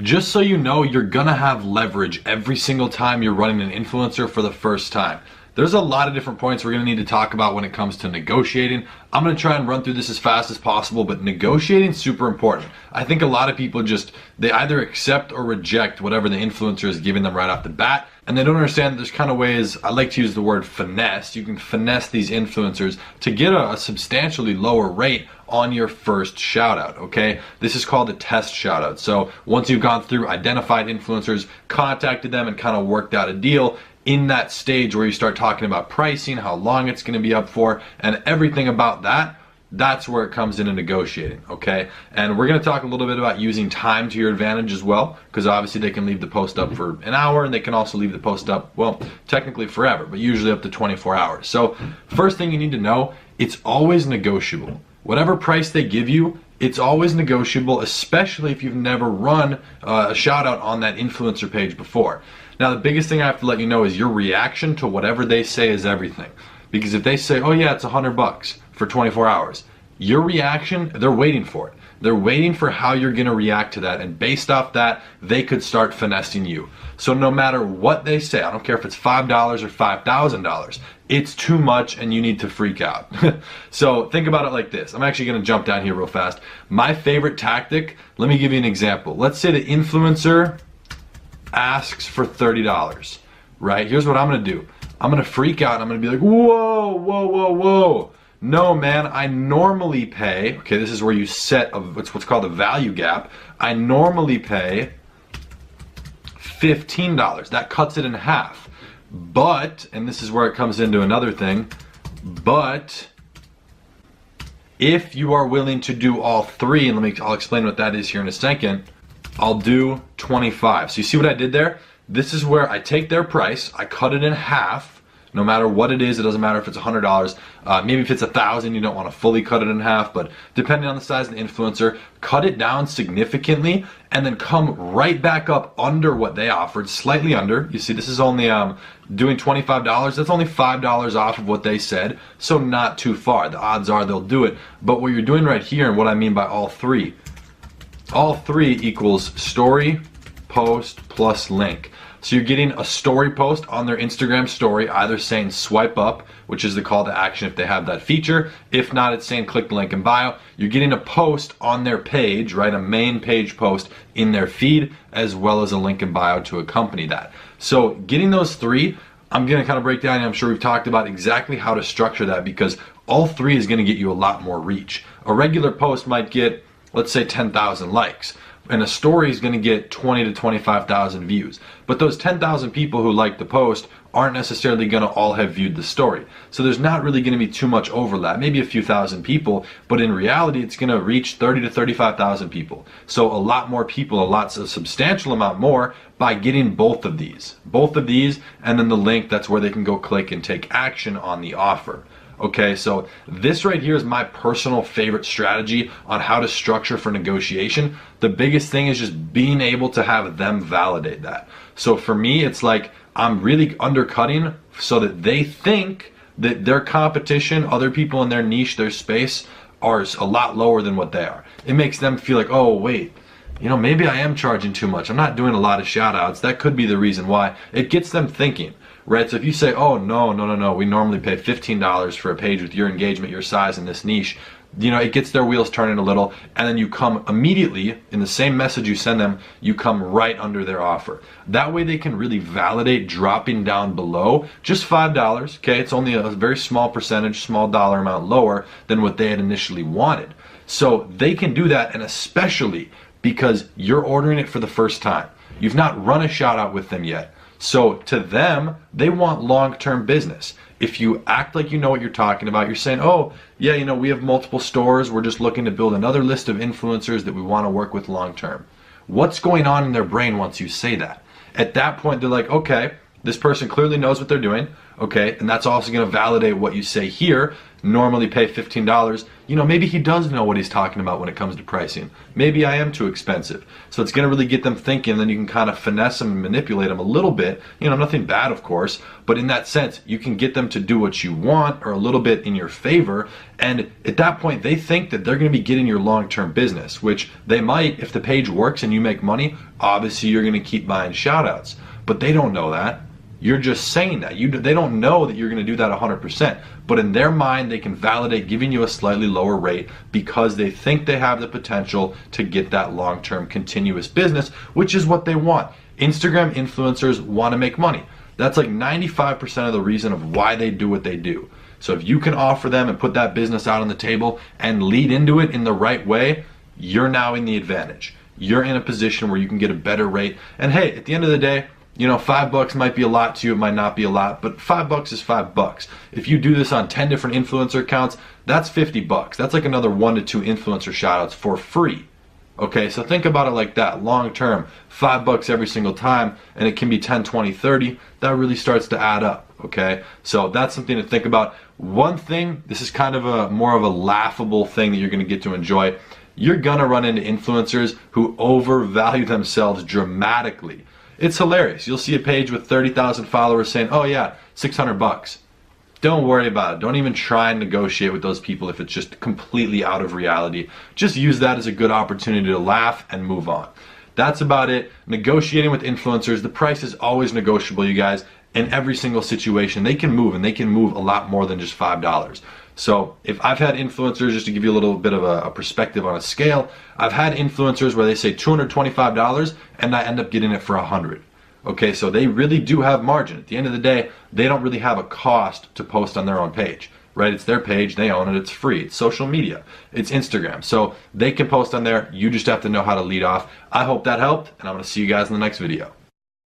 Just so you know, you're gonna have leverage every single time you're running an influencer for the first time. There's a lot of different points we're gonna need to talk about when it comes to negotiating. I'm gonna try and run through this as fast as possible, but negotiating is super important. I think a lot of people they either accept or reject whatever the influencer is giving them right off the bat, and they don't understand that there's kind of ways, I like to use the word finesse. You can finesse these influencers to get a substantially lower rate on your first shout out, okay? This is called a test shout out. So once you've gone through, identified influencers, contacted them, and kind of worked out a deal, in that stage where you start talking about pricing, how long it's going to be up for, and everything about that, that's where it comes into negotiating, okay? And we're going to talk a little bit about using time to your advantage as well, because obviously they can leave the post up for an hour, and they can also leave the post up, well, technically forever, but usually up to 24 hours. So first thing you need to know, it's always negotiable. Whatever price they give you, it's always negotiable, especially if you've never run a shout out on that influencer page before. Now, the biggest thing I have to let you know is your reaction to whatever they say is everything. Because if they say, oh yeah, it's $100 for 24 hours, your reaction, they're waiting for it. They're waiting for how you're gonna react to that, and based off that, they could start finessing you. So no matter what they say, I don't care if it's $5 or $5,000, it's too much and you need to freak out. So think about it like this. I'm actually gonna jump down here real fast. My favorite tactic, let me give you an example. Let's say the influencer asks for $30, right? Here's what I'm gonna do. I'm gonna freak out and I'm gonna be like, whoa, whoa, whoa, whoa. No, man, I normally pay, okay, this is where you set what's called a value gap. I normally pay $15. That cuts it in half. But, and this is where it comes into another thing, but if you are willing to do all three, and I'll explain what that is here in a second, I'll do 25. So you see what I did there? This is where I take their price, I cut it in half, no matter what it is. It doesn't matter if it's $100. Maybe if it's $1,000, you don't want to fully cut it in half, but depending on the size of the influencer, cut it down significantly and then come right back up under what they offered, slightly under. You see, this is only doing $25. That's only $5 off of what they said, so not too far. The odds are they'll do it. But what you're doing right here, and what I mean by all three equals story, post, plus link. So you're getting a story post on their Instagram story, either saying swipe up, which is the call to action if they have that feature. If not, it's saying click the link in bio. You're getting a post on their page, right? A main page post in their feed, as well as a link in bio to accompany that. So getting those three, I'm gonna kind of break down, and I'm sure we've talked about exactly how to structure that, because all three is gonna get you a lot more reach. A regular post might get, let's say, 10,000 likes. And a story is going to get 20 to 25,000 views. But those 10,000 people who like the post aren't necessarily going to all have viewed the story. So there's not really going to be too much overlap, maybe a few thousand people, but in reality it's going to reach 30 to 35,000 people. So a lot more people, a substantial amount more by getting both of these, and then the link, that's where they can go click and take action on the offer. Okay, so this right here is my personal favorite strategy on how to structure for negotiation. The biggest thing is just being able to have them validate that. So for me, it's like I'm really undercutting so that they think that their competition, other people in their niche, their space, are a lot lower than what they are. It makes them feel like, oh wait, you know, maybe I am charging too much. I'm not doing a lot of shout outs. That could be the reason why. It gets them thinking. Right, so if you say, oh no, we normally pay $15 for a page with your engagement, your size, in this niche, you know, it gets their wheels turning a little, and then you come immediately, in the same message you send them, you come right under their offer. That way they can really validate dropping down below just $5, okay? It's only a very small percentage, small dollar amount lower than what they had initially wanted. So they can do that, and especially because you're ordering it for the first time. You've not run a shout out with them yet. So to them, they want long-term business. If you act like you know what you're talking about, you're saying, oh, yeah, you know, we have multiple stores. We're just looking to build another list of influencers that we want to work with long-term. What's going on in their brain once you say that? At that point, they're like, okay, This person clearly knows what they're doing, okay? And that's also going to validate what you say here. Normally pay $15. You know, maybe he does know what he's talking about when it comes to pricing. Maybe I am too expensive. So it's going to really get them thinking, then you can kind of finesse them and manipulate them a little bit. You know, nothing bad, of course, but in that sense, you can get them to do what you want or a little bit in your favor. And at that point, they think that they're going to be getting your long-term business, which they might. If the page works and you make money, obviously you're going to keep buying shout outs. But they don't know that. You're just saying that. They don't know that you're going to do that 100%. But in their mind, they can validate giving you a slightly lower rate because they think they have the potential to get that long-term continuous business, which is what they want. Instagram influencers want to make money. That's like 95% of the reason of why they do what they do. So if you can offer them and put that business out on the table and lead into it in the right way, you're now in the advantage. You're in a position where you can get a better rate. And hey, at the end of the day, you know, $5 might be a lot to you, it might not be a lot, but $5 is $5. If you do this on 10 different influencer accounts, that's $50. That's like another 1 to 2 influencer shoutouts for free. Okay, so think about it like that, long term, $5 every single time, and it can be 10, 20, 30, that really starts to add up, okay? So that's something to think about. One thing, this is kind of a more of a laughable thing that you're gonna get to enjoy. You're gonna run into influencers who overvalue themselves dramatically. It's hilarious. You'll see a page with 30,000 followers saying, oh yeah, $600. Don't worry about it. Don't even try and negotiate with those people if it's just completely out of reality. Just use that as a good opportunity to laugh and move on. That's about it. Negotiating with influencers, the price is always negotiable, you guys. In every single situation, they can move, and they can move a lot more than just $5. So if I've had influencers, just to give you a little bit of a perspective on a scale, I've had influencers where they say $225 and I end up getting it for $100. Okay, so they really do have margin. At the end of the day, they don't really have a cost to post on their own page, right? It's their page, they own it, it's free, it's social media, it's Instagram. So they can post on there, you just have to know how to lead off. I hope that helped, and I'm gonna see you guys in the next video.